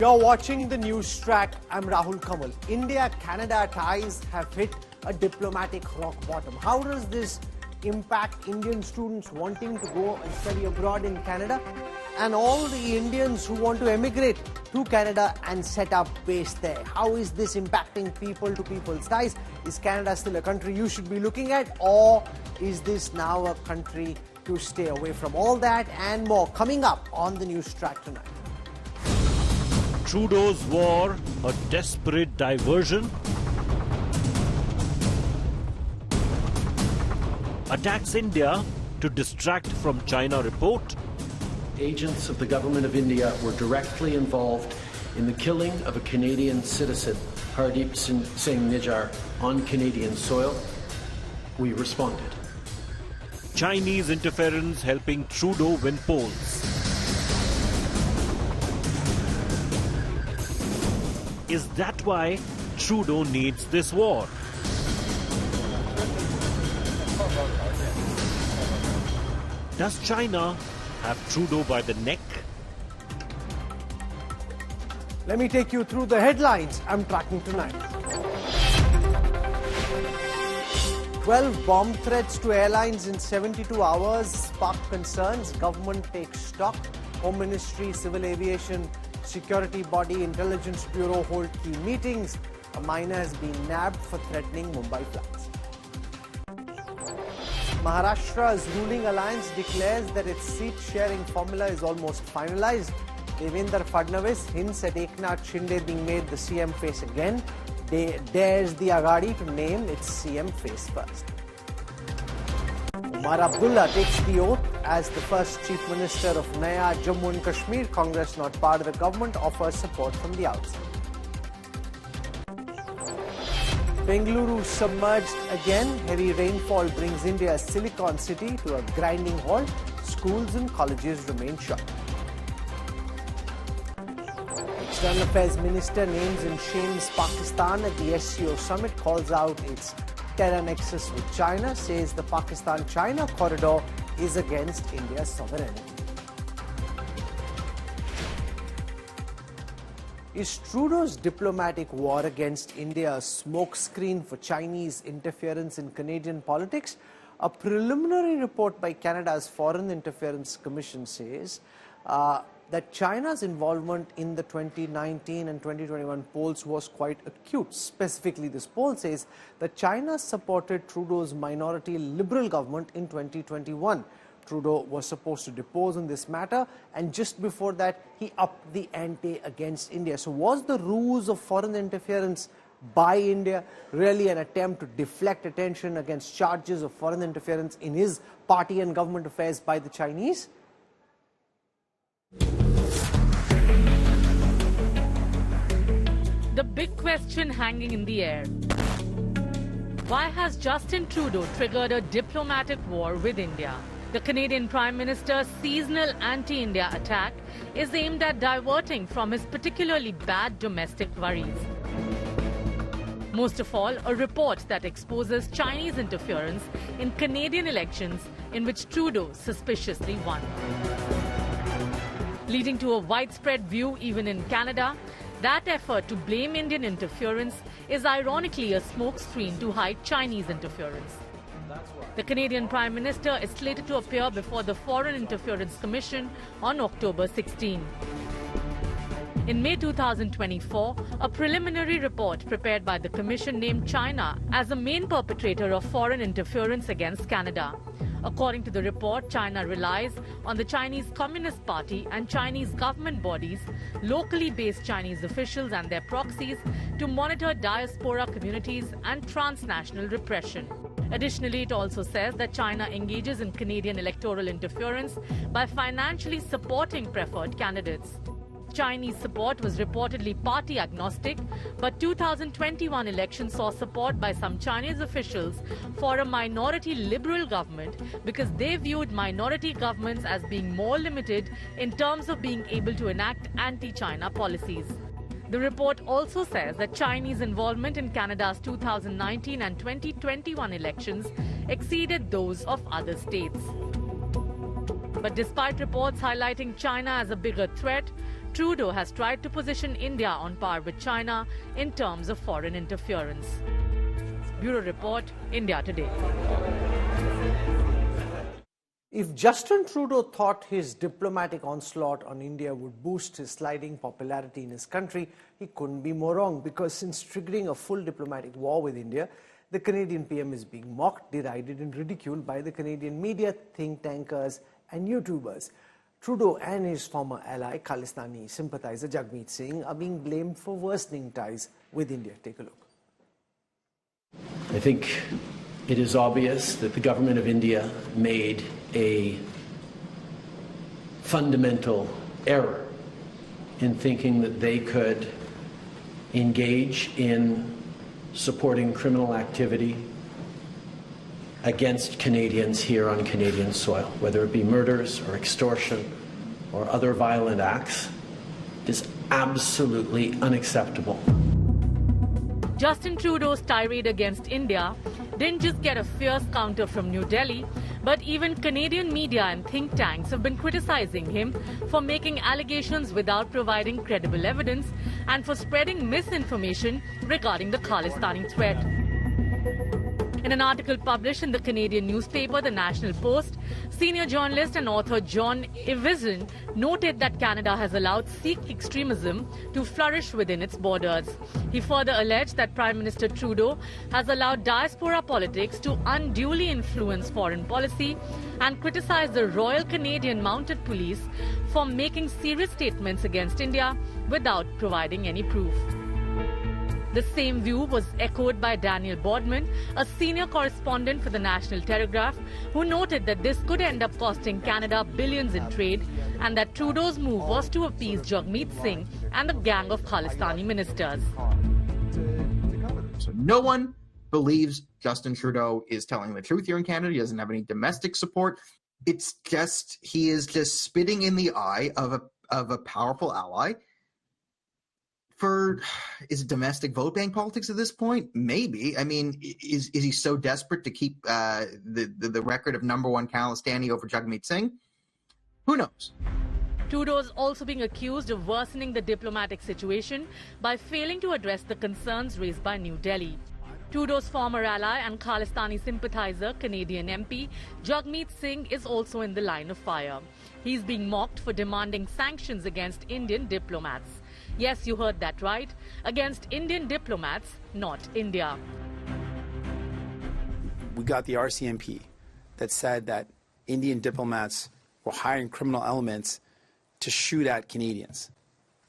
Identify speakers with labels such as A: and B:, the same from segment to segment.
A: You're watching the news track. I'm Rahul Kamal. India-Canada ties have hit a diplomatic rock bottom. How does this impact Indian students wanting to go and study abroad in Canada and all the Indians who want to emigrate to Canada and set up base there? How is this impacting people-to-people ties? Is Canada still a country you should be looking at, or is this now a country to stay away from? All that and more coming up on the news track tonight.
B: Trudeau's war, a desperate diversion? Attacks India to distract from China report?
C: Agents of the Government of India were directly involved in the killing of a Canadian citizen, Hardeep Singh Nijjar, on Canadian soil. We responded.
B: Chinese interference helping Trudeau win polls. Is that why Trudeau needs this war? Does China have Trudeau by the neck?
A: Let me take you through the headlines I'm tracking tonight. 12 bomb threats to airlines in 72 hours spark concerns. Government takes stock. Home Ministry, Civil Aviation, Security Body, Intelligence Bureau hold key meetings. A miner has been nabbed for threatening Mumbai flights. Maharashtra's ruling alliance declares that its seat-sharing formula is almost finalized. Devendra Fadnavis hints at Eknath Shinde being made the CM face again. Dares the Aghadi to name its CM face first. Umar Abdullah takes the oath as the first Chief Minister of Naya Jammu and Kashmir. Congress, not part of the government, offers support from the outside. Bengaluru submerged again. Heavy rainfall brings India's Silicon City to a grinding halt. Schools and colleges remain shut. External Affairs Minister names and shames Pakistan at the SCO summit, calls out its terror nexus with China, says the Pakistan-China corridor is against India's sovereignty. Is Trudeau's diplomatic war against India a smokescreen for Chinese interference in Canadian politics? A preliminary report by Canada's Foreign Interference Commission says that China's involvement in the 2019 and 2021 polls was quite acute. Specifically, this poll says that China supported Trudeau's minority Liberal government in 2021. Trudeau was supposed to depose on this matter, and just before that, he upped the ante against India. So was the ruse of foreign interference by India really an attempt to deflect attention against charges of foreign interference in his party and government affairs by the Chinese?
D: The big question hanging in the air: why has Justin Trudeau triggered a diplomatic war with India? The Canadian Prime Minister's seasonal anti-India attack is aimed at diverting from his particularly bad domestic worries. Most of all, a report that exposes Chinese interference in Canadian elections in which Trudeau suspiciously won. Leading to a widespread view even in Canada, that effort to blame Indian interference is ironically a smokescreen to hide Chinese interference. The Canadian Prime Minister is slated to appear before the Foreign Interference Commission on October 16. In May 2024, a preliminary report prepared by the Commission named China as the main perpetrator of foreign interference against Canada. According to the report, China relies on the Chinese Communist Party and Chinese government bodies, locally based Chinese officials and their proxies to monitor diaspora communities and transnational repression. Additionally, it also says that China engages in Canadian electoral interference by financially supporting preferred candidates. Chinese support was reportedly party agnostic, but 2021 elections saw support by some Chinese officials for a minority Liberal government because they viewed minority governments as being more limited in terms of being able to enact anti-China policies. The report also says that Chinese involvement in Canada's 2019 and 2021 elections exceeded those of other states. But despite reports highlighting China as a bigger threat, Trudeau has tried to position India on par with China in terms of foreign interference. Bureau Report, India Today.
A: If Justin Trudeau thought his diplomatic onslaught on India would boost his sliding popularity in his country, he couldn't be more wrong, because since triggering a full diplomatic war with India, the Canadian PM is being mocked, derided and ridiculed by the Canadian media, think tankers and YouTubers. Trudeau and his former ally, Khalistani sympathizer Jagmeet Singh, are being blamed for worsening ties with India. Take a look.
C: I think it is obvious that the government of India made a fundamental error in thinking that they could engage in supporting criminal activity against Canadians here on Canadian soil, whether it be murders or extortion or other violent acts. It is absolutely unacceptable.
D: Justin Trudeau's tirade against India didn't just get a fierce counter from New Delhi, but even Canadian media and think tanks have been criticizing him for making allegations without providing credible evidence and for spreading misinformation regarding the Khalistani threat. In an article published in the Canadian newspaper The National Post, senior journalist and author John Ivison noted that Canada has allowed Sikh extremism to flourish within its borders. He further alleged that Prime Minister Trudeau has allowed diaspora politics to unduly influence foreign policy and criticized the Royal Canadian Mounted Police for making serious statements against India without providing any proof. The same view was echoed by Daniel Bodman, a senior correspondent for the National Telegraph, who noted that this could end up costing Canada billions in trade and that Trudeau's move was to appease Jagmeet Singh and the gang of Khalistani ministers.
E: So no one believes Justin Trudeau is telling the truth here in Canada. He doesn't have any domestic support. It's just, he is just spitting in the eye of a powerful ally. Is it domestic vote bank politics at this point? Maybe. I mean, is he so desperate to keep the record of number one Khalistani over Jagmeet Singh? Who knows?
D: Trudeau is also being accused of worsening the diplomatic situation by failing to address the concerns raised by New Delhi. Trudeau's former ally and Khalistani sympathizer, Canadian MP Jagmeet Singh, is also in the line of fire. He's being mocked for demanding sanctions against Indian diplomats. Yes, you heard that right. Against Indian diplomats, not India.
F: We got the RCMP that said that Indian diplomats were hiring criminal elements to shoot at Canadians.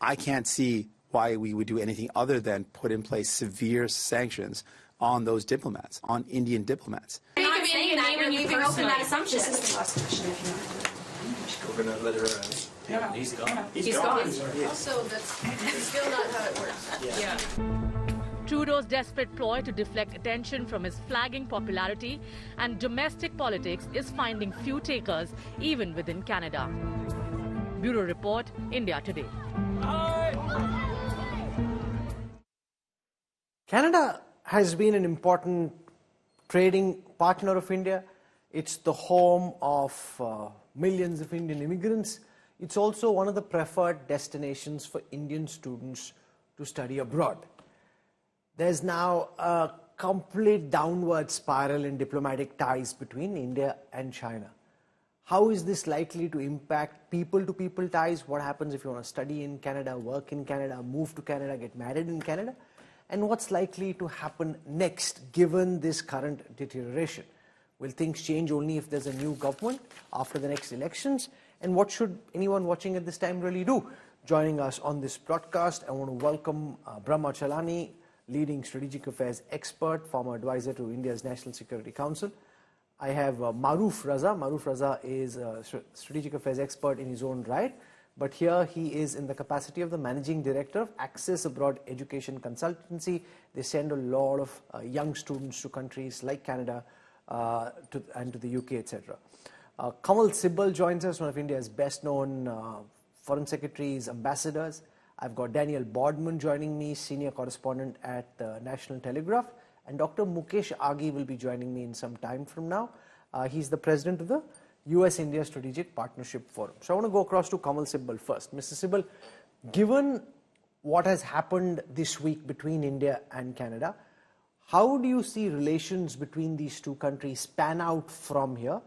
F: I can't see why we would do anything other than put in place severe sanctions on those diplomats, on Indian diplomats.
G: You're not saying that, you're leaving open that assumption.
H: This is the last question, if you want.
I: We're going to let her
H: No.
I: He's gone.
G: He's gone. Also, that's still not how it works.
H: Yeah.
D: Trudeau's desperate ploy to deflect attention from his flagging popularity and domestic politics is finding few takers even within Canada. Bureau Report, India Today.
A: Canada has been an important trading partner of India. It's the home of millions of Indian immigrants. It's also one of the preferred destinations for Indian students to study abroad. There's now a complete downward spiral in diplomatic ties between India and China. How is this likely to impact people-to-people ties? What happens if you want to study in Canada, work in Canada, move to Canada, get married in Canada? And what's likely to happen next, given this current deterioration? Will things change only if there's a new government after the next elections? And what should anyone watching at this time really do? Joining us on this broadcast, I want to welcome Brahma Chalani, leading strategic affairs expert, former advisor to India's National Security Council. I have Maruf Raza. Maruf Raza is a strategic affairs expert in his own right, but here he is in the capacity of the managing director of Access Abroad Education Consultancy. They send a lot of young students to countries like Canada and to the UK, etc. Kamal Sibal joins us, one of India's best-known foreign secretaries, ambassadors. I've got Daniel Bodman joining me, senior correspondent at the National Telegraph. And Dr. Mukesh Aghi will be joining me in some time from now. He's the president of the US-India Strategic Partnership Forum. So I want to go across to Kamal Sibal first. Mr. Sibal, Given what has happened this week between India and Canada, how do you see relations between these two countries pan out from here?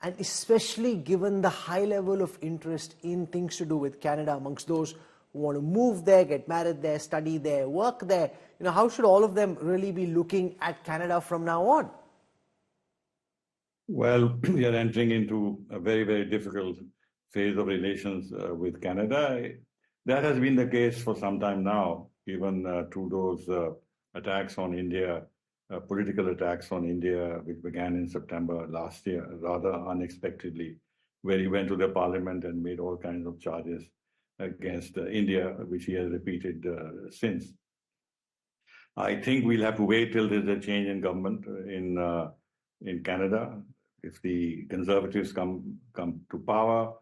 A: And especially given the high level of interest in things to do with Canada amongst those who want to move there, get married there, study there, work there, how should all of them really be looking at Canada from now on?
I: Well, we are entering into a very, very difficult phase of relations with Canada. That has been the case for some time now, given Trudeau's attacks on India, political attacks on India, which began in September last year, rather unexpectedly, where he went to the parliament and made all kinds of charges against India, which he has repeated since. I think we'll have to wait till there's a change in government in Canada. If the Conservatives come to power,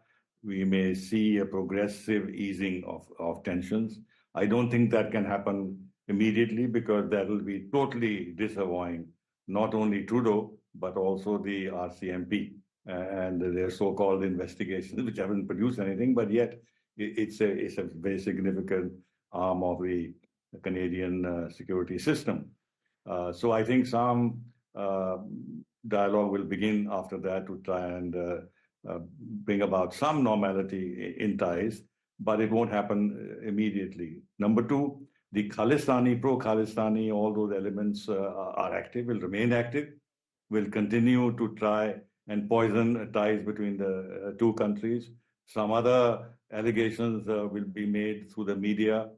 I: we may see a progressive easing of tensions. I don't think that can happen immediately, because that will be totally disavowing not only Trudeau, but also the RCMP and their so-called investigations, which haven't produced anything, but yet it's a very significant arm of the Canadian security system. So I think some dialogue will begin after that to try and bring about some normality in ties, but it won't happen immediately. Number two, the Khalistani, pro-Khalistani, all those elements are active, will remain active, will continue to try and poison ties between the two countries. Some other allegations will be made through the media,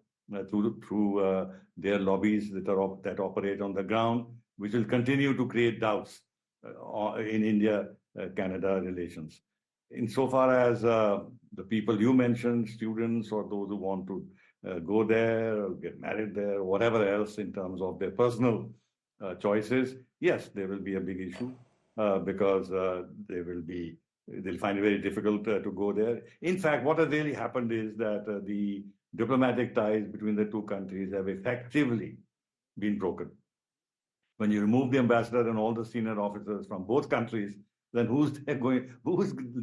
I: through their lobbies that operate on the ground, which will continue to create doubts in India-Canada relations. Insofar as the people you mentioned, students or those who want to go there or get married there, whatever else in terms of their personal choices, yes, there will be a big issue because they'll find it very difficult to go there. In fact, what has really happened is that the diplomatic ties between the two countries have effectively been broken. When you remove the ambassador and all the senior officers from both countries, then who's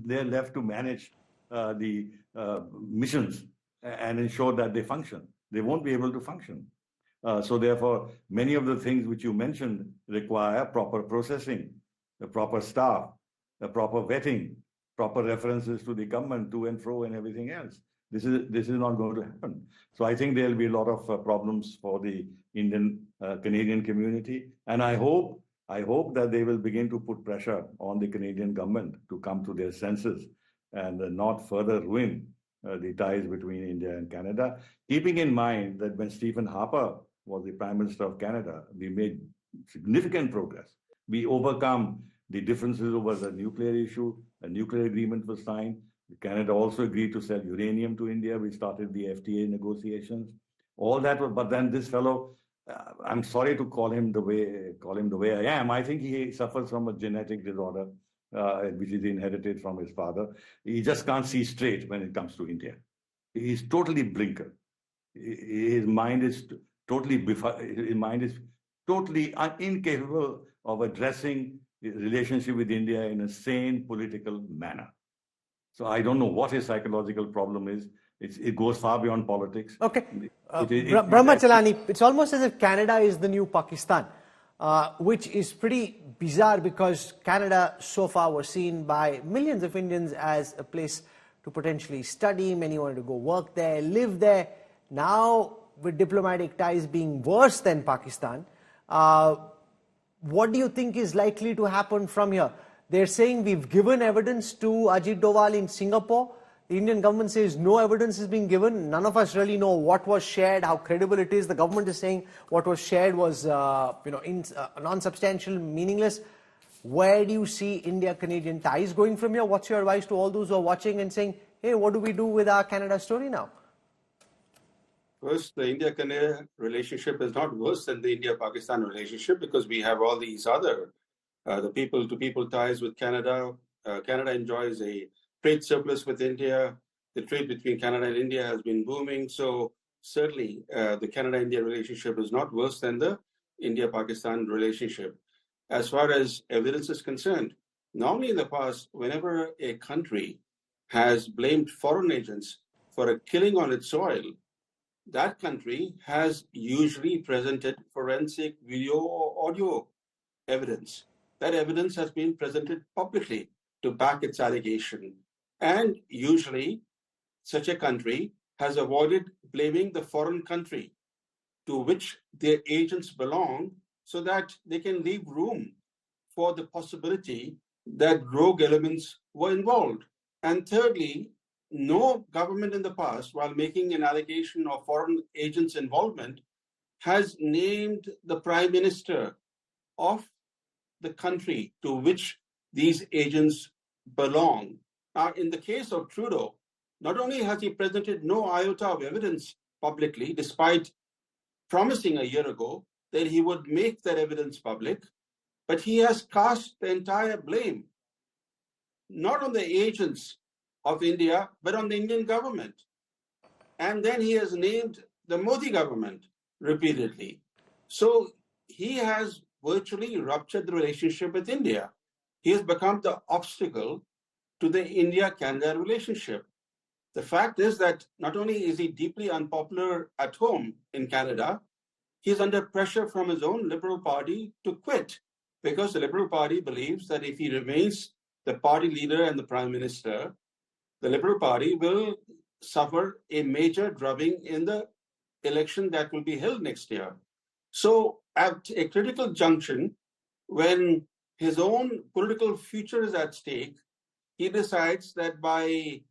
I: there left to manage the missions and ensure that they function? They won't be able to function. So therefore, many of the things which you mentioned require proper processing, a proper staff, a proper vetting, proper references to the government, to and fro, and everything else. This is not going to happen. So I think there'll be a lot of problems for the Indian Canadian community, and I hope that they will begin to put pressure on the Canadian government to come to their senses and not further ruin the ties between India and Canada, keeping in mind that when Stephen Harper was the Prime Minister of Canada, we made significant progress. We overcome the differences over the nuclear issue. A nuclear agreement was signed. Canada also agreed to sell uranium to India. We started the FTA negotiations. All that was, but then this fellow, I'm sorry to call him the way I am. I think he suffers from a genetic disorder, which is inherited from his father. He just can't see straight when it comes to India. He's totally blinkered. His mind is totally incapable of addressing the relationship with India in a sane political manner. So I don't know what his psychological problem is. It goes far beyond politics.
A: Okay. Brahmachalani, it's almost as if Canada is the new Pakistan, which is pretty bizarre because Canada so far was seen by millions of Indians as a place to potentially study. Many wanted to go work there, live there. Now, with diplomatic ties being worse than Pakistan, what do you think is likely to happen from here? They're saying we've given evidence to Ajit Doval in Singapore. The Indian government says no evidence has been given. None of us really know what was shared, how credible it is. The government is saying what was shared was non-substantial, meaningless. Where do you see India-Canadian ties going from here? What's your advice to all those who are watching and saying, hey, what do we do with our Canada story now?
J: First, the India-Canada relationship is not worse than the India-Pakistan relationship because we have all these other the people-to-people ties with Canada. Canada enjoys a trade surplus with India. The trade between Canada and India has been booming. So certainly the Canada-India relationship is not worse than the India-Pakistan relationship. As far as evidence is concerned, normally in the past, whenever a country has blamed foreign agents for a killing on its soil, that country has usually presented forensic video or audio evidence. That evidence has been presented publicly to back its allegation. And usually, such a country has avoided blaming the foreign country to which their agents belong so that they can leave room for the possibility that rogue elements were involved. And thirdly, no government in the past, while making an allegation of foreign agents' involvement, has named the prime minister of the country to which these agents belong. Now, in the case of Trudeau, not only has he presented no iota of evidence publicly, despite promising a year ago that he would make that evidence public, but he has cast the entire blame, not on the agents of India, but on the Indian government. And then he has named the Modi government repeatedly. So he has virtually ruptured the relationship with India. He has become the obstacle to the India-Canada relationship. The fact is that not only is he deeply unpopular at home in Canada, he is under pressure from his own Liberal Party to quit, because the Liberal Party believes that if he remains the party leader and the prime minister, the Liberal Party will suffer a major drubbing in the election that will be held next year. So at a critical junction, when his own political future is at stake, he decides that by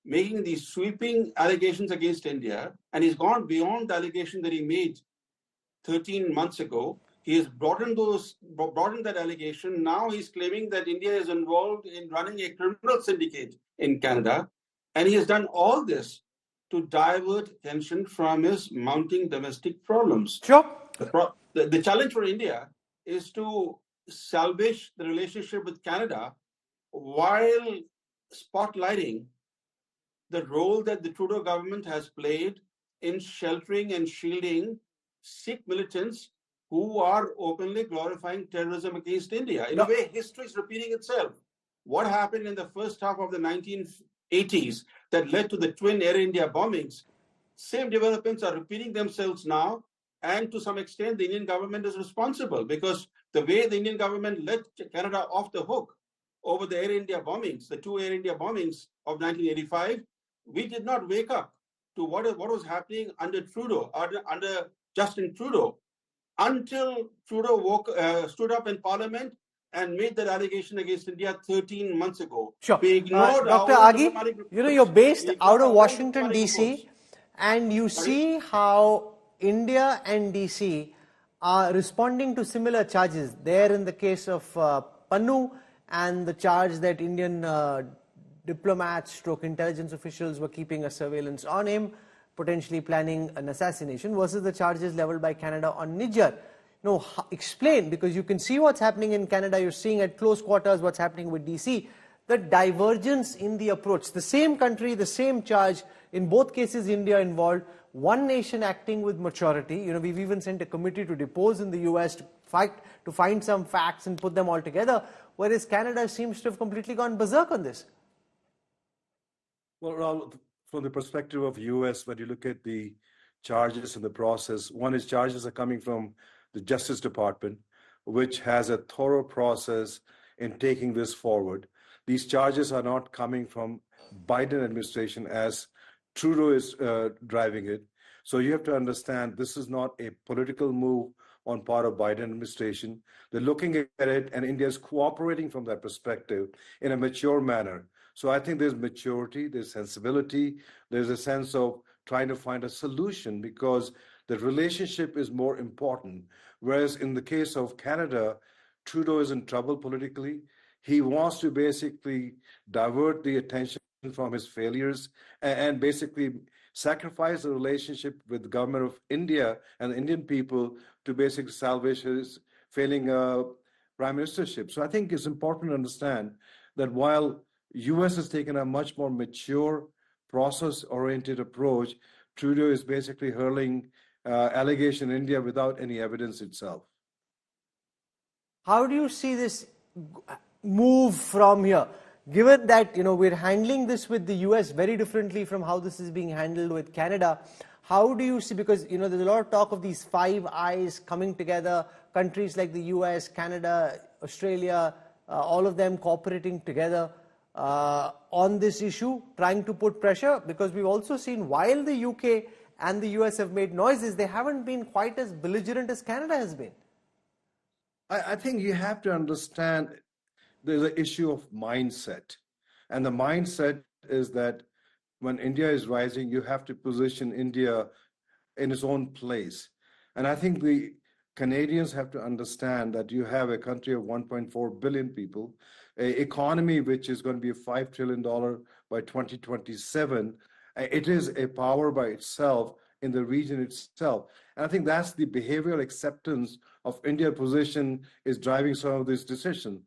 J: making these sweeping allegations against India, and he's gone beyond the allegation that he made 13 months ago, he has broadened that allegation. Now he's claiming that India is involved in running a criminal syndicate in Canada, and he has done all this to divert attention from his mounting domestic problems.
A: Sure.
J: The challenge for India is to salvage the relationship with Canada while spotlighting the role that the Trudeau government has played in sheltering and shielding Sikh militants who are openly glorifying terrorism against India. In a way, history is repeating itself. What happened in the first half of the 1980s that led to the twin Air India bombings, same developments are repeating themselves now, and to some extent, the Indian government is responsible, because the way the Indian government let Canada off the hook over the Air India bombings, the two Air India bombings of 1985, we did not wake up to what was happening under Trudeau, under Justin Trudeau, until Trudeau stood up in Parliament and made that allegation against India 13 months ago.
A: Sure.
J: We ignored
A: Dr. Aghi, you're based out of Washington, D.C., and you see how India and D.C. are responding to similar charges. There in the case of Pannu, and the charge that Indian diplomats, intelligence officials were keeping a surveillance on him, potentially planning an assassination, versus the charges leveled by Canada on Nijjar. No, explain, because you can see what's happening in Canada, you're seeing at close quarters what's happening with DC, the divergence in the approach. The same country, the same charge, in both cases India involved, one nation acting with maturity. We've even sent a committee to depose in the US to find some facts and put them all together, whereas Canada seems to have completely gone berserk on this.
K: Well, Rahul, from the perspective of US, when you look at the charges in the process, one is charges are coming from the Justice Department, which has a thorough process in taking this forward. These charges are not coming from Biden administration as Trudeau is driving it. So you have to understand this is not a political move on part of Biden administration. They're looking at it, and India is cooperating from that perspective in a mature manner. So I think there's maturity, there's sensibility, there's a sense of trying to find a solution, because the relationship is more important. Whereas in the case of Canada, Trudeau is in trouble politically. He wants to basically divert the attention from his failures and basically sacrifice the relationship with the government of India and the Indian people to basically salvage his failing prime ministership. So I think it's important to understand that while US has taken a much more mature, process-oriented approach, Trudeau is basically hurling allegation in India without any evidence itself.
A: How do you see this move from here? given that, we're handling this with the US very differently from how this is being handled with Canada, how do you see, because, there's a lot of talk of these Five Eyes coming together, countries like the US, Canada, Australia, all of them cooperating together on this issue, trying to put pressure, because we've also seen while the UK and the US have made noises, they haven't been quite as belligerent as Canada has been.
K: I think you have to understand there's an issue of mindset. And the mindset is that when India is rising, you have to position India in its own place. And I think the Canadians have to understand that you have a country of 1.4 billion people, an economy which is going to be $5 trillion by 2027. It is a power by itself in the region itself. And I think that's the behavioral acceptance of India's position is driving some of these decisions.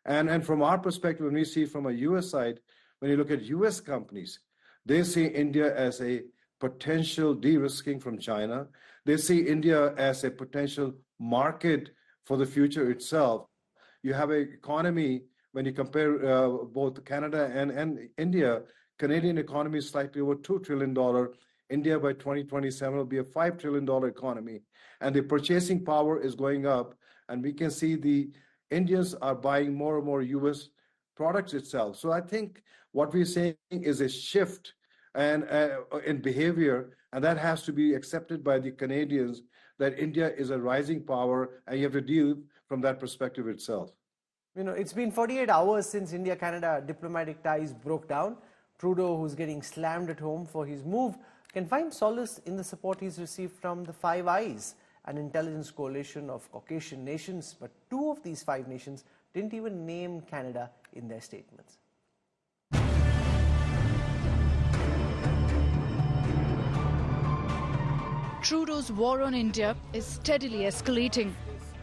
K: And from our perspective, when we see from a US side, when you look at US companies, they see India as a potential de-risking from China. They see India as a potential market for the future itself. You have an economy, when you compare both Canada and India, Canadian economy is slightly over $2 trillion. India by 2027 will be a $5 trillion economy. And the purchasing power is going up. And we can see the Indians are buying more and more US products itself. So I think what we're saying is a shift and in behavior, and that has to be accepted by the Canadians, that India is a rising power, and you have to deal from that perspective itself.
A: It's been 48 hours since India-Canada diplomatic ties broke down. Trudeau, who's getting slammed at home for his move, can find solace in the support he's received from the Five Eyes, an intelligence coalition of Caucasian nations, but two of these five nations didn't even name Canada in their statements.
L: Trudeau's war on India is steadily escalating.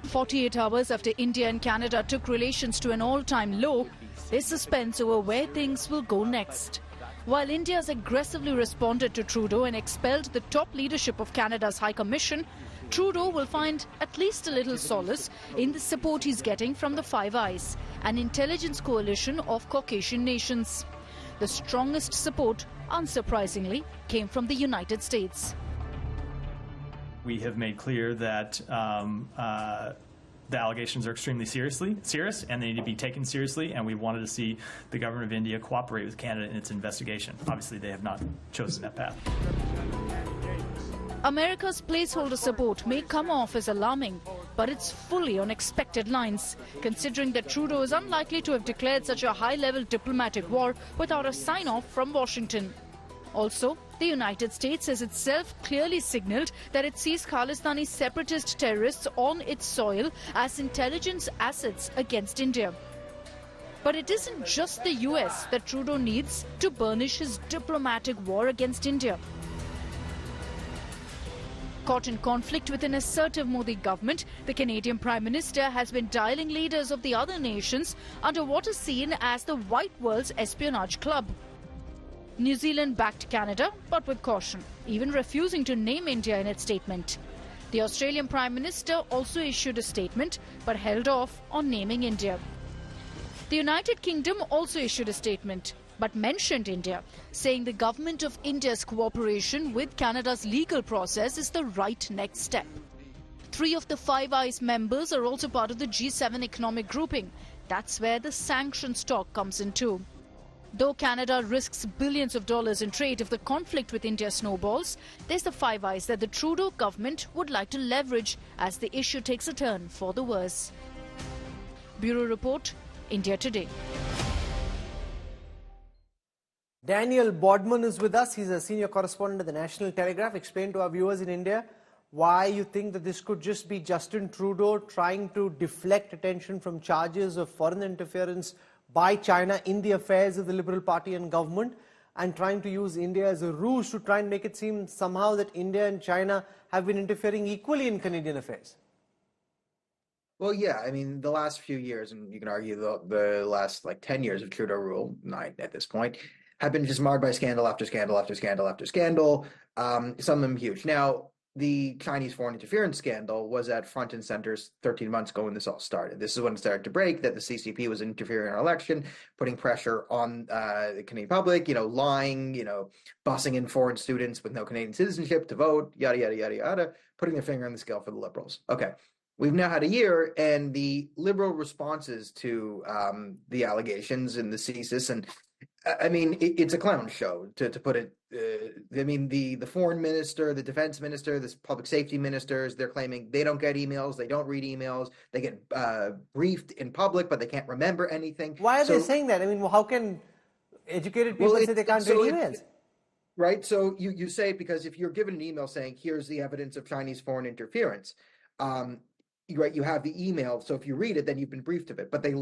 L: 48 hours after India and Canada took relations to an all-time low, there's suspense over where things will go next. While India has aggressively responded to Trudeau and expelled the top leadership of Canada's High Commission, Trudeau will find at least a little solace in the support he's getting from the Five Eyes, an intelligence coalition of Caucasian nations. The strongest support, unsurprisingly, came from the United States.
M: We have made clear that the allegations are extremely serious, and they need to be taken seriously, and we wanted to see the government of India cooperate with Canada in its investigation. Obviously, they have not chosen that path.
L: America's placeholder support may come off as alarming, but it's fully on expected lines, considering that Trudeau is unlikely to have declared such a high-level diplomatic war without a sign-off from Washington. Also, the United States has itself clearly signaled that it sees Khalistani separatist terrorists on its soil as intelligence assets against India. But it isn't just the US that Trudeau needs to burnish his diplomatic war against India. Caught in conflict with an assertive Modi government, the Canadian Prime Minister has been dialing leaders of the other nations under what is seen as the White World's espionage club. New Zealand backed Canada, but with caution, even refusing to name India in its statement. The Australian Prime Minister also issued a statement, but held off on naming India. The United Kingdom also issued a statement, but mentioned India, saying the government of India's cooperation with Canada's legal process is the right next step. 3 of the Five Eyes members are also part of the G7 economic grouping. That's where the sanctions talk comes in too. Though Canada risks billions of dollars in trade if the conflict with India snowballs, there's the Five Eyes that the Trudeau government would like to leverage as the issue takes a turn for the worse. Bureau Report, India Today.
A: Daniel Bodman is with us. He's a senior correspondent at the National Telegraph. Explain to our viewers in India why you think that this could just be Justin Trudeau trying to deflect attention from charges of foreign interference by China in the affairs of the Liberal Party and government, and trying to use India as a ruse to try and make it seem somehow that India and China have been interfering equally in Canadian affairs.
E: Well, yeah, I mean, the last few years, and you can argue the last 10 years of Trudeau rule, 9 at this point, have been just marred by scandal after scandal after scandal after scandal, some of them huge. Now, the Chinese foreign interference scandal was at front and center 13 months ago when this all started. This is when it started to break that the CCP was interfering in our election, putting pressure on the Canadian public, lying, busing in foreign students with no Canadian citizenship to vote, yada, yada, yada, yada, putting their finger on the scale for the Liberals. Okay. We've now had a year, and the Liberal responses to the allegations and the CSIS, and I mean, it's a clown show, to put it. I mean, the foreign minister, the defense minister, the public safety ministers, they're claiming they don't get emails, they don't read emails, they get briefed in public, but they can't remember anything.
A: Why are they saying that? I mean, how can educated people say they can't read emails?
E: Right, so you say it because if you're given an email saying, here's the evidence of Chinese foreign interference, right, you have the email, so if you read it, then you've been briefed of it. But they did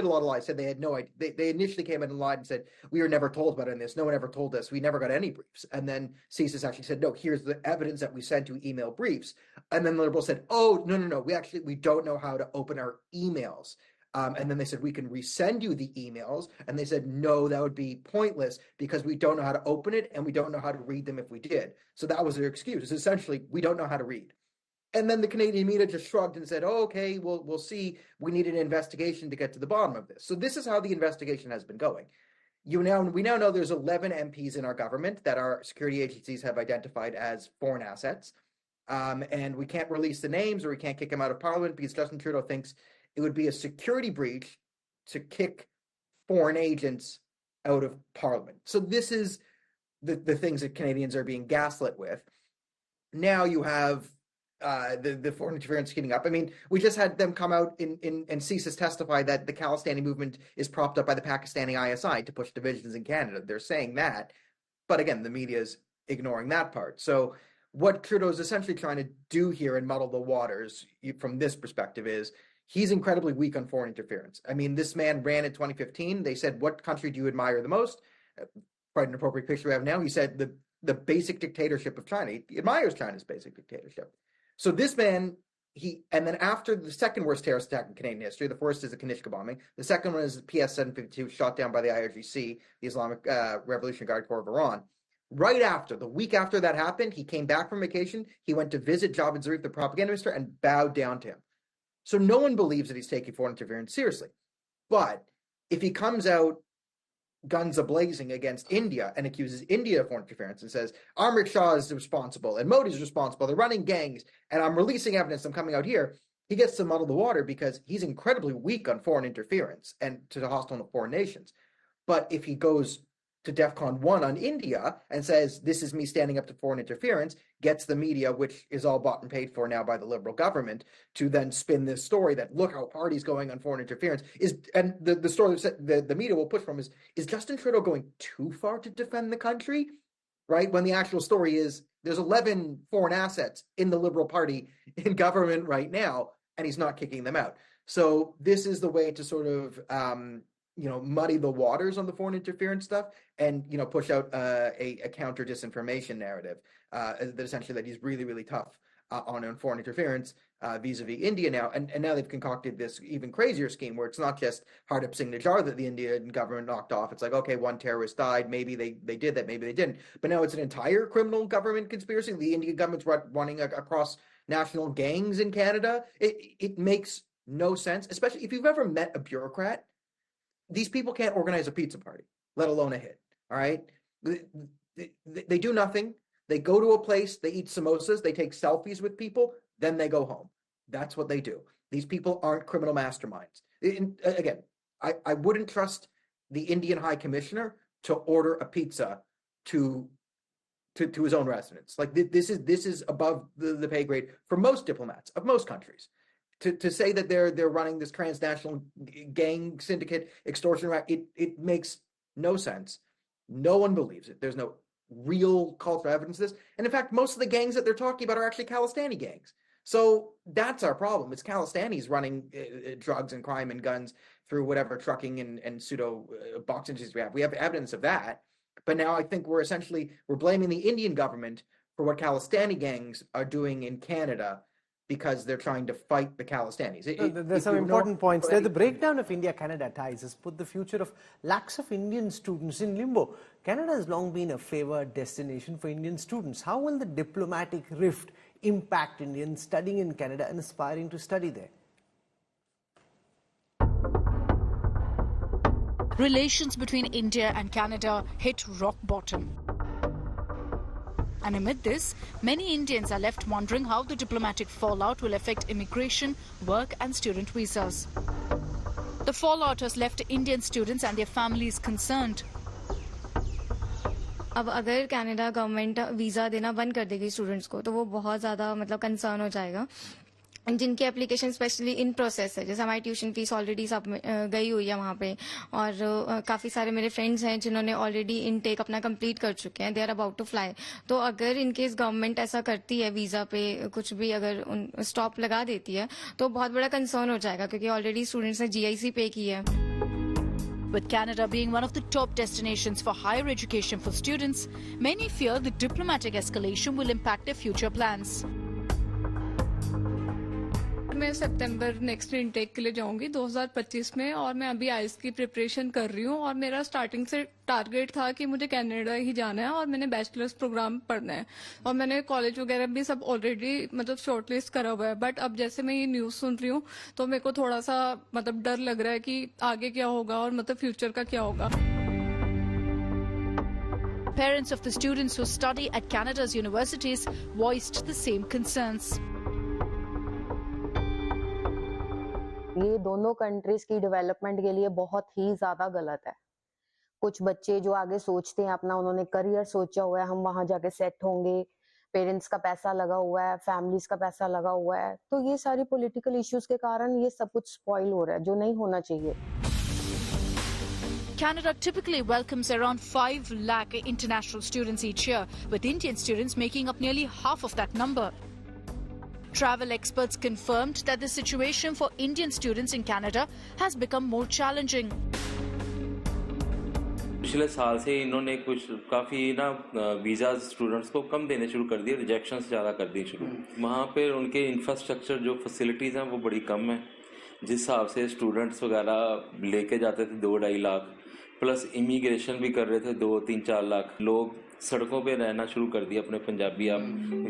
E: a lot of lies. Said they had no idea. They initially came in and lied and said, we were never told about this. No one ever told us. We never got any briefs. And then CSIS actually said, no, here's the evidence that we sent to email briefs. And then the Liberals said, oh, no, we don't know how to open our emails. And then they said, we can resend you the emails. And they said, no, that would be pointless because we don't know how to open it and we don't know how to read them if we did. So that was their excuse. It's essentially, we don't know how to read. And then the Canadian media just shrugged and said, oh, okay, we'll see. We need an investigation to get to the bottom of this. So this is how the investigation has been going. We now know there's 11 MPs in our government that our security agencies have identified as foreign assets. And we can't release the names or we can't kick them out of Parliament because Justin Trudeau thinks it would be a security breach to kick foreign agents out of Parliament. So this is the things that Canadians are being gaslit with. Now you have the foreign interference heating up. I mean, we just had them come out and CSIS testify that the Khalistani movement is propped up by the Pakistani ISI to push divisions in Canada. They're saying that. But again, the media is ignoring that part. So what Trudeau is essentially trying to do here and muddle the waters from this perspective is he's incredibly weak on foreign interference. I mean, this man ran in 2015. They said, what country do you admire the most? Quite an appropriate picture we have now. He said the basic dictatorship of China. He admires China's basic dictatorship. So this man, and then after the second worst terrorist attack in Canadian history, the first is the Kanishka bombing. The second one is the PS-752 shot down by the IRGC, the Islamic Revolutionary Guard Corps of Iran. Right after, the week after that happened, he came back from vacation. He went to visit Javad Zarif, the propaganda minister, and bowed down to him. So no one believes that he's taking foreign interference seriously. But if he comes out guns a-blazing against India and accuses India of foreign interference and says, Amrit Shah is responsible and Modi is responsible, they're running gangs, and I'm releasing evidence, I'm coming out here, he gets to muddle the water because he's incredibly weak on foreign interference and to the hostile foreign nations. But if he goes to DEFCON 1 on India and says, this is me standing up to foreign interference, gets the media, which is all bought and paid for now by the Liberal government, to then spin this story that, look how hard he's going on foreign interference. And the story that the media will push from is Justin Trudeau going too far to defend the country? Right? When the actual story is, there's 11 foreign assets in the Liberal Party in government right now, and he's not kicking them out. So this is the way to sort of muddy the waters on the foreign interference stuff and, push out a counter disinformation narrative that essentially that he's really, really tough on foreign interference vis-a-vis India now. And now they've concocted this even crazier scheme where it's not just Hardeep Singh Nijjar that the Indian government knocked off. It's like, okay, one terrorist died. Maybe they did that. Maybe they didn't. But now it's an entire criminal government conspiracy. The Indian government's running across national gangs in Canada. It makes no sense, especially if you've ever met a bureaucrat. These people can't organize a pizza party, let alone a hit, all right? They do nothing. They go to a place, they eat samosas, they take selfies with people, then they go home. That's what they do. These people aren't criminal masterminds. Again, I wouldn't trust the Indian High Commissioner to order a pizza to his own residence. Like, this is above the pay grade for most diplomats of most countries. To say that they're running this transnational gang syndicate extortion, it makes no sense. No one believes it. There's no real cultural evidence of this. And in fact, most of the gangs that they're talking about are actually Khalistani gangs. So that's our problem. It's Khalistanis running drugs and crime and guns through whatever trucking and pseudo box industries we have. We have evidence of that. But now I think we're blaming the Indian government for what Khalistani gangs are doing in Canada. because they're trying to fight the Khalistanis.
A: There's some important points there. The breakdown of India-Canada ties has put the future of lakhs of Indian students in limbo. Canada has long been a favoured destination for Indian students. How will the diplomatic rift impact Indians studying in Canada and aspiring to study there?
L: Relations between India and Canada hit rock bottom. And amid this, many Indians are left wondering how the diplomatic fallout will affect immigration, work and student visas. The fallout has left Indian students and their families concerned.
N: अब अगर Canada government visa देना बंद कर देगी students को तो वो बहुत ज़्यादा मतलब कंसर्न हो जाएगा जिनकी एप्लीकेशन स्पेशली इन प्रोसेस है जैसे हमारी ट्यूशन फीस ऑलरेडी सब गई हुई है वहाँ पे और काफ़ी सारे मेरे फ्रेंड्स हैं जिन्होंने ऑलरेडी इनटेक अपना कंप्लीट कर चुके हैं they are about to fly तो अगर इनकेस गवर्नमेंट ऐसा करती है वीज़ा पे कुछ भी अगर स्टॉप लगा देती है तो बहुत बड़ा कंसर्न हो जाएगा क्योंकि ऑलरेडी स्टूडेंट्स ने GIC पे की है.
L: With Canada being one of the top destinations for higher education for students, many fear the diplomatic escalation will impact their future plans.
O: मैं सितंबर नेक्स्ट इनटेक के लिए जाऊंगी 2025 में और मैं अभी आईएलटीएस की प्रिपरेशन कर रही हूँ और मेरा स्टार्टिंग से टारगेट था कि मुझे कनाडा ही जाना है और मैंने बैचलर्स प्रोग्राम पढ़ना है और मैंने कॉलेज वगैरह भी सब ऑलरेडी मतलब शॉर्टलिस्ट करा हुआ है बट अब जैसे मैं ये न्यूज़ सुन रही हूँ तो मेरे को थोड़ा सा मतलब डर लग रहा है कि आगे क्या होगा और मतलब फ्यूचर का क्या होगा.
L: Parents of the students who study at Canada's universities voiced the same concerns.
P: ये दोनों कंट्रीज की डेवलपमेंट के लिए बहुत ही ज्यादा गलत है. कुछ बच्चे जो आगे सोचते हैं अपना उन्होंने करियर सोचा हुआ है हम वहां जाके सेट होंगे पेरेंट्स का पैसा लगा हुआ है फैमिलीज का पैसा लगा हुआ है तो ये सारी पॉलिटिकल इश्यूज के कारण ये सब कुछ स्पॉइल हो रहा है जो नहीं होना चाहिए.
L: Canada typically welcomes around 5 lakh international students each year, with Indian students making up nearly half of that number. Travel experts confirmed that the situation for Indian students in Canada has become more challenging.
Q: पिछले साल से इन्होंने कुछ काफ़ी ना visa students को कम देने शुरू कर दिए रिजेक्शंस ज़्यादा कर दी शुरू. वहाँ पर उनके इंफ्रास्ट्रक्चर जो फैसिलिटीज़ हैं वो बड़ी कम है जिस हिसाब से स्टूडेंट्स वगैरह लेके जाते थे 2-2.5 लाख प्लस इमिग्रेशन भी कर रहे थे 2-3-4 लाख लोग सड़कों पे रहना शुरू कर दिया अपने पंजाबी. आप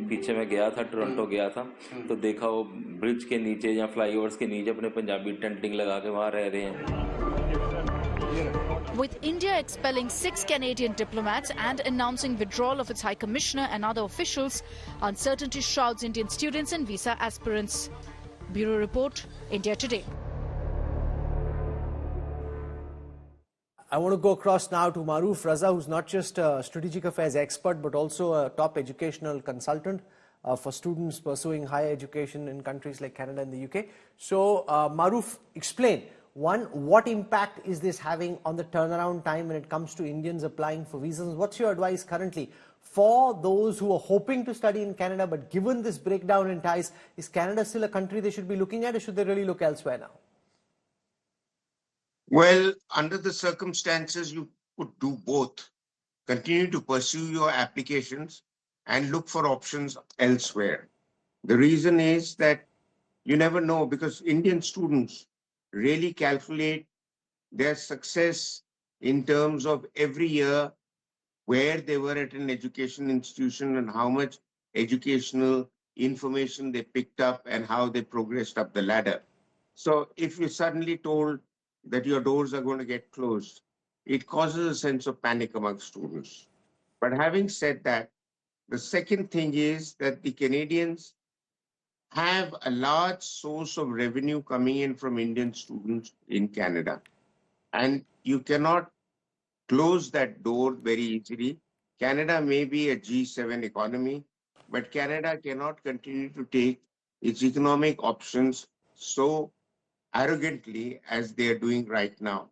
Q: पीछे मैं गया था टोरंटो गया था तो देखा वो ब्रिज के नीचे या फ्लाईओवर्स के नीचे अपने पंजाबी टेंटिंग लगा के वहाँ रह रहे हैं.
L: With India expelling 6 Canadian diplomats and announcing withdrawal of its High Commissioner and other officials, uncertainty shrouds Indian students and visa aspirants. Bureau Report, India Today.
A: I want to go across now to Maruf Raza, who's not just a strategic affairs expert, but also a top educational consultant for students pursuing higher education in countries like Canada and the UK. So, Maruf, explain, one, what impact is this having on the turnaround time when it comes to Indians applying for visas? What's your advice currently for those who are hoping to study in Canada, but given this breakdown in ties, is Canada still a country they should be looking at, or should they really look elsewhere now?
R: Well, under the circumstances, you could do both. Continue to pursue your applications and look for options elsewhere. The reason is that you never know because Indian students really calculate their success in terms of every year where they were at an education institution and how much educational information they picked up and how they progressed up the ladder. So if you're suddenly told that your doors are going to get closed, it causes a sense of panic among students. But having said that, the second thing is that the Canadians have a large source of revenue coming in from Indian students in Canada. And you cannot close that door very easily. Canada may be a G7 economy, but Canada cannot continue to take its economic options so arrogantly as they are doing right now.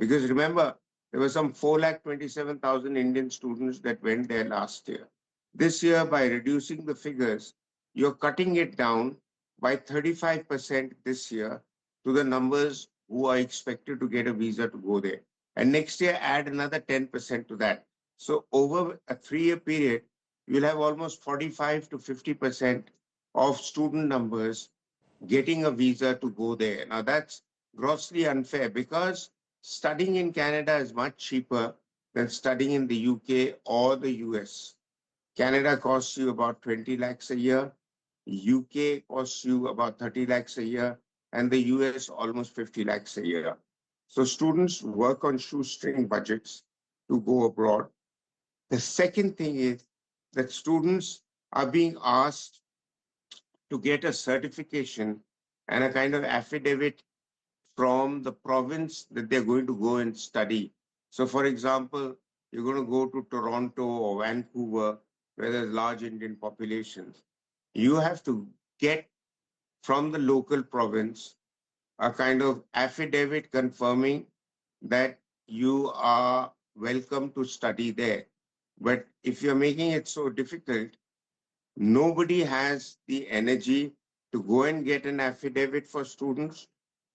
R: Because remember, there were some 4,27,000 Indian students that went there last year. This year, by reducing the figures, you're cutting it down by 35% this year to the numbers who are expected to get a visa to go there. And next year, add another 10% to that. So over a 3-year period, you'll have almost 45 to 50% of student numbers getting a visa to go there. Now that's grossly unfair because studying in Canada is much cheaper than studying in the UK or the US. Canada costs you about 20 lakhs a year. UK costs you about 30 lakhs a year, and the US almost 50 lakhs a year. So students work on shoestring budgets to go abroad. The second thing is that students are being asked to get a certification and a kind of affidavit from the province that they're going to go and study. So for example, you're going to go to Toronto or Vancouver, where there's large Indian populations. You have to get from the local province a kind of affidavit confirming that you are welcome to study there. But if you're making it so difficult, nobody has the energy to go and get an affidavit for students,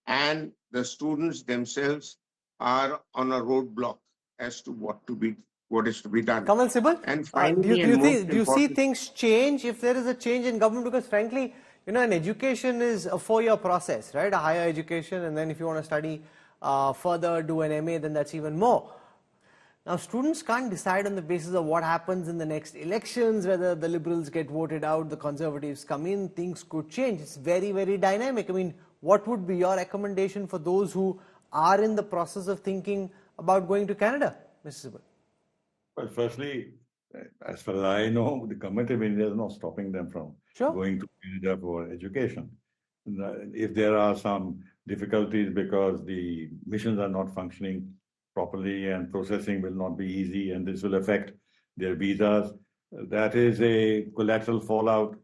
R: and the students themselves are on a roadblock as to what is to be done.
A: Kamal Sibal,
R: And
A: do
R: finally,
A: you see things change if there is a change in government? Because frankly, you know, an education is a 4-year process, right? A higher education, and then if you want to study further, do an MA, then that's even more. Now, students can't decide on the basis of what happens in the next elections, whether the Liberals get voted out, the Conservatives come in, things could change. It's very, very dynamic. I mean, what would be your recommendation for those who are in the process of thinking about going to Canada, Mr. Sibal?
I: Well, firstly, as far as I know, the government of India is not stopping them from going to Canada for education. If there are some difficulties because the missions are not functioning properly and processing will not be easy and this will affect their visas, that is a collateral fallout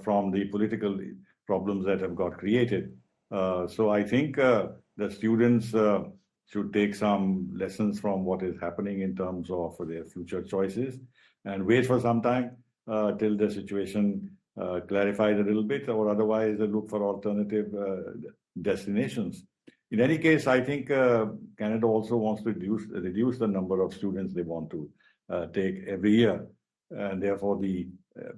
I: from the political problems that have got created. So I think the students should take some lessons from what is happening in terms of their future choices and wait for some time till the situation clarifies a little bit, or otherwise look for alternative destinations. In any case, I think Canada also wants to reduce the number of students they want to take every year. And therefore, the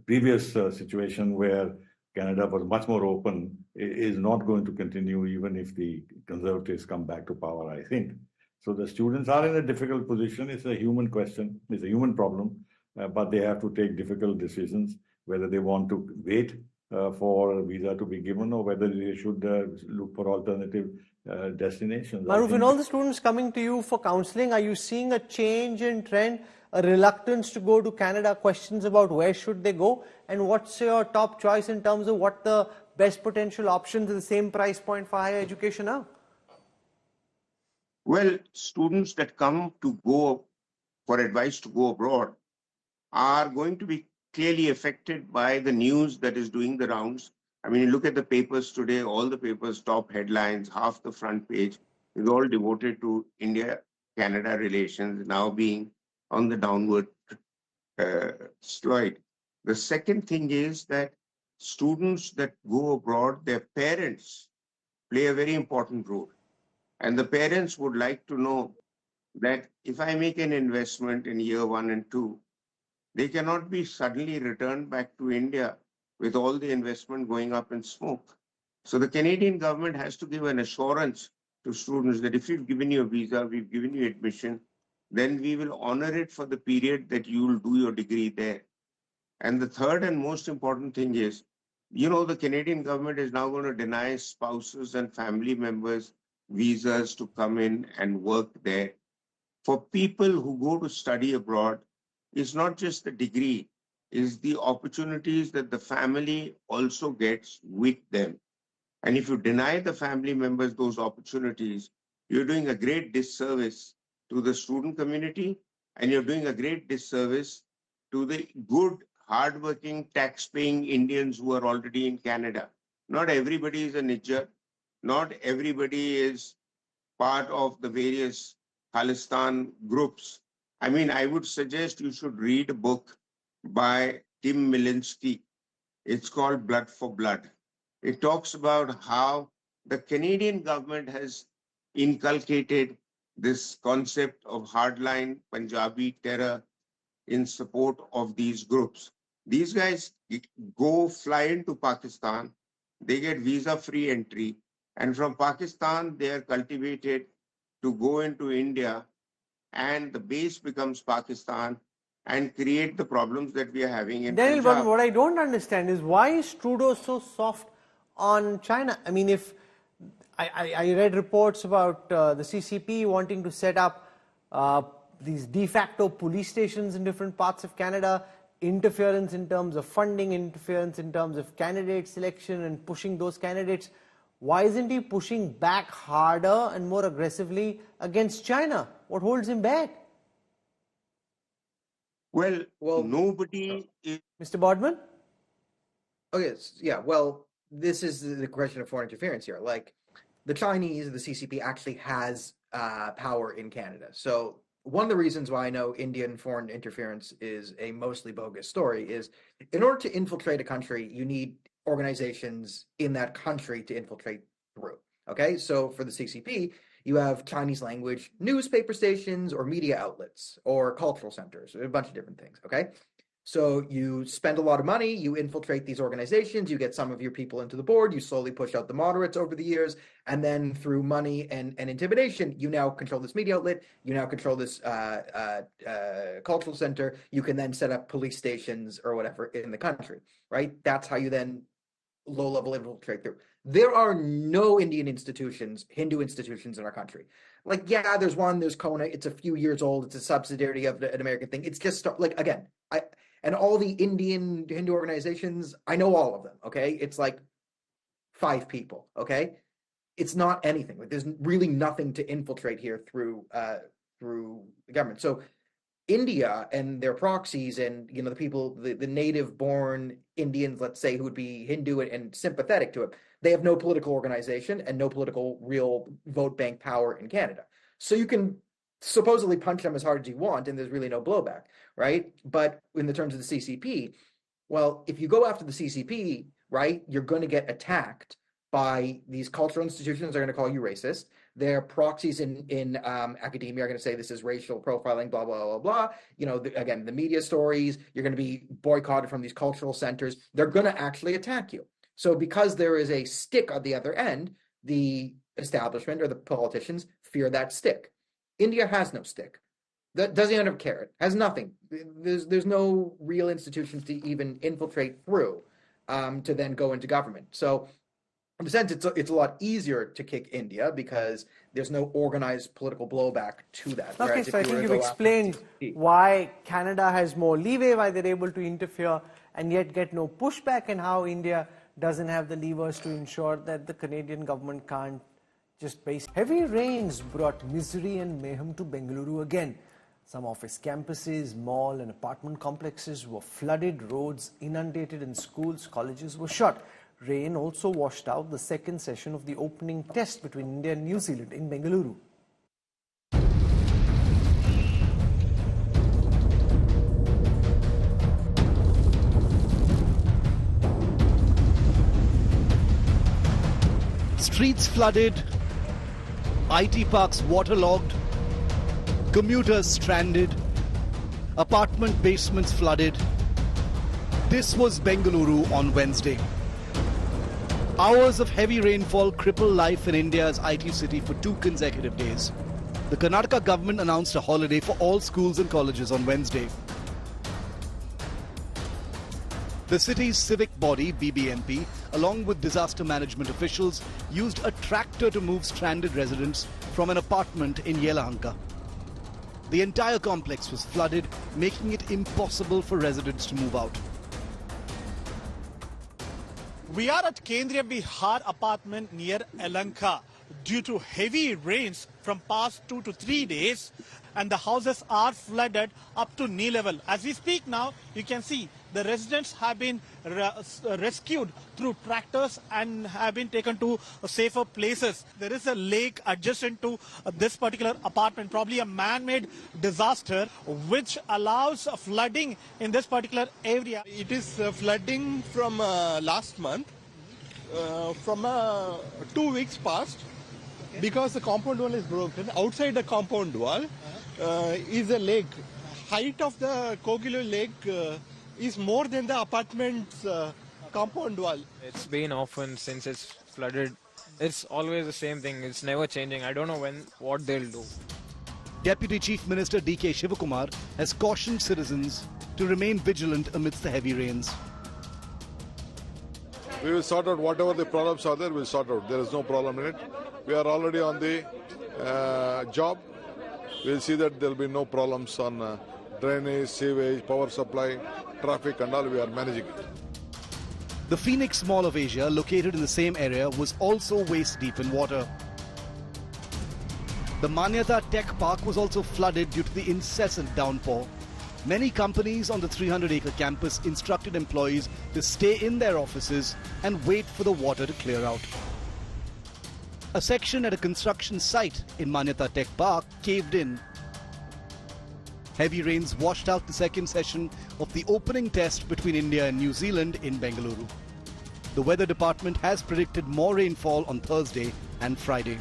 I: previous situation where Canada was much more open is not going to continue even if the Conservatives come back to power, I think. So the students are in a difficult position. It's a human question. It's a human problem. But they have to take difficult decisions, whether they want to wait for a visa to be given or whether they should look for alternative destinations.
A: Maruf, in all the students coming to you for counselling, are you seeing a change in trend, a reluctance to go to Canada, questions about where should they go, and what's your top choice in terms of what the best potential options at the same price point for higher education are?
R: Well, students that come to go for advice to go abroad are going to be clearly affected by the news that is doing the rounds. I mean, you look at the papers today, all the papers, top headlines, half the front page is all devoted to India-Canada relations now being on the downward slide. The second thing is that students that go abroad, their parents play a very important role. And the parents would like to know that if I make an investment in year 1 and 2, they cannot be suddenly returned back to India with all the investment going up in smoke. So the Canadian government has to give an assurance to students that if you've given you a visa, we've given you admission, then we will honor it for the period that you will do your degree there. And the third and most important thing is, you know, the Canadian government is now going to deny spouses and family members visas to come in and work there. For people who go to study abroad, it's not just the degree, it's the opportunities that the family also gets with them. And if you deny the family members those opportunities, you're doing a great disservice to the student community, and you're doing a great disservice to the good, hardworking, tax-paying Indians who are already in Canada. Not everybody is a Nijjar. Not everybody is part of the various Khalistan groups. I mean, I would suggest you should read a book by Tim Milinski. It's called Blood for Blood. It talks about how the Canadian government has inculcated this concept of hardline Punjabi terror in support of these groups. These guys go fly into Pakistan. They get visa-free entry. And from Pakistan, they are cultivated to go into India, and the base becomes Pakistan and create the problems that we are having in
A: Daniel,
R: Punjab.
A: but what I don't understand is why is Trudeau so soft on China? I mean, if I read reports about the CCP wanting to set up these de facto police stations in different parts of Canada, interference in terms of funding, interference in terms of candidate selection and pushing those candidates. Why isn't he pushing back harder and more aggressively against China? What holds him back?
R: Well, nobody is...
A: Mr. Bodman?
E: Oh, yes. Yeah, well, this is the question of foreign interference here. Like, the Chinese, the CCP, actually has power in Canada. So one of the reasons why I know Indian foreign interference is a mostly bogus story is in order to infiltrate a country, you need organizations in that country to infiltrate through. Okay, so for the CCP, you have Chinese language newspaper stations or media outlets or cultural centers, a bunch of different things. Okay, so you spend a lot of money, you infiltrate these organizations, you get some of your people into the board, you slowly push out the moderates over the years, and then through money and intimidation, you now control this media outlet, you now control this cultural center, you can then set up police stations or whatever in the country, right? That's how you then low-level infiltrate through. There are no Indian institutions, Hindu institutions in our country. Like, yeah, there's one, there's Kona, it's a few years old, it's a subsidiary of an American thing. It's just, like, again, and all the Indian Hindu organizations, I know all of them, okay? It's like 5 people, okay? It's not anything. Like, there's really nothing to infiltrate here through the government. So India and their proxies and, you know, the people, the native-born Indians, let's say, who would be Hindu and sympathetic to it, they have no political organization and no political real vote bank power in Canada. So you can supposedly punch them as hard as you want, and there's really no blowback, right? But in the terms of the CCP, well, if you go after the CCP, right, you're going to get attacked by these cultural institutions. They're going to call you racist. Their proxies in academia are going to say this is racial profiling, blah, blah, blah, blah. You know, again, the media stories, you're going to be boycotted from these cultural centers. They're going to actually attack you. So because there is a stick on the other end, the establishment or the politicians fear that stick. India has no stick. That doesn't even have a carrot. Has nothing. There's no real institutions to even infiltrate through to then go into government. So in a sense, it's a lot easier to kick India because there's no organized political blowback to that.
A: Okay, so I think you've explained why Canada has more leeway, why they're able to interfere and yet get no pushback, and how India doesn't have the levers to ensure that the Canadian government can't just base. Heavy rains brought misery and mayhem to Bengaluru again. Some office campuses, mall and apartment complexes were flooded, roads inundated, and schools, colleges were shut. Rain also washed out the second session of the opening test between India and New Zealand in Bengaluru.
S: Streets flooded, IT parks waterlogged, commuters stranded, apartment basements flooded. This was Bengaluru on Wednesday. Hours of heavy rainfall crippled life in India's IT city for 2 consecutive days. The Karnataka government announced a holiday for all schools and colleges on Wednesday. The city's civic body, BBMP, along with disaster management officials, used a tractor to move stranded residents from an apartment in Yelahanka. The entire complex was flooded, making it impossible for residents to move out.
T: We are at Kendriya Vihar apartment near Yelahanka. Due to heavy rains from past 2 to 3 days, and the houses are flooded up to knee level. As we speak now, you can see the residents have been rescued through tractors and have been taken to safer places. There is a lake adjacent to this particular apartment, probably a man-made disaster, which allows flooding in this particular area.
U: It is flooding from last month, from 2 weeks past, because the compound wall is broken. Outside the compound wall is a lake. Height of the Kogulu lake is more than the apartment's compound wall.
B: It's been often since it's flooded. It's always the same thing. It's never changing. I don't know what they'll do.
S: Deputy Chief Minister D.K. Shivakumar has cautioned citizens to remain vigilant amidst the heavy rains.
V: We will sort out whatever the problems are there, we'll sort out. There is no problem in it. We are already on the job. We'll see that there will be no problems on drainage, sewage, power supply, traffic and all. We are managing it.
S: The Phoenix Mall of Asia, located in the same area, was also waist deep in water. The Manyata Tech Park was also flooded due to the incessant downpour. Many companies on the 300-acre campus instructed employees to stay in their offices and wait for the water to clear out. A section at a construction site in Manyata Tech Park caved in. Heavy rains washed out the second session of the opening test between India and New Zealand in Bengaluru. The weather department has predicted more rainfall on Thursday and Friday.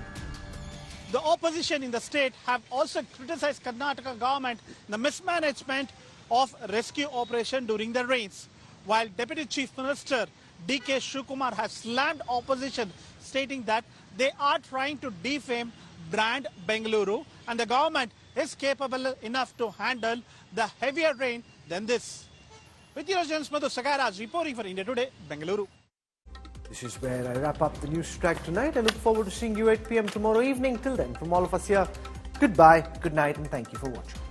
T: The opposition in the state have also criticized Karnataka government the mismanagement of rescue operation during the rains. While Deputy Chief Minister D.K. Shivakumar has slammed opposition, stating that they are trying to defame brand Bengaluru and the government is capable enough to handle the heavier rain than this. With your journalist Madhu Sagaraj reporting for India Today, Bengaluru.
A: This is where I wrap up the news track tonight. I look forward to seeing you at 8 p.m. tomorrow evening. Till then, from all of us here, goodbye, good night, and thank you for watching.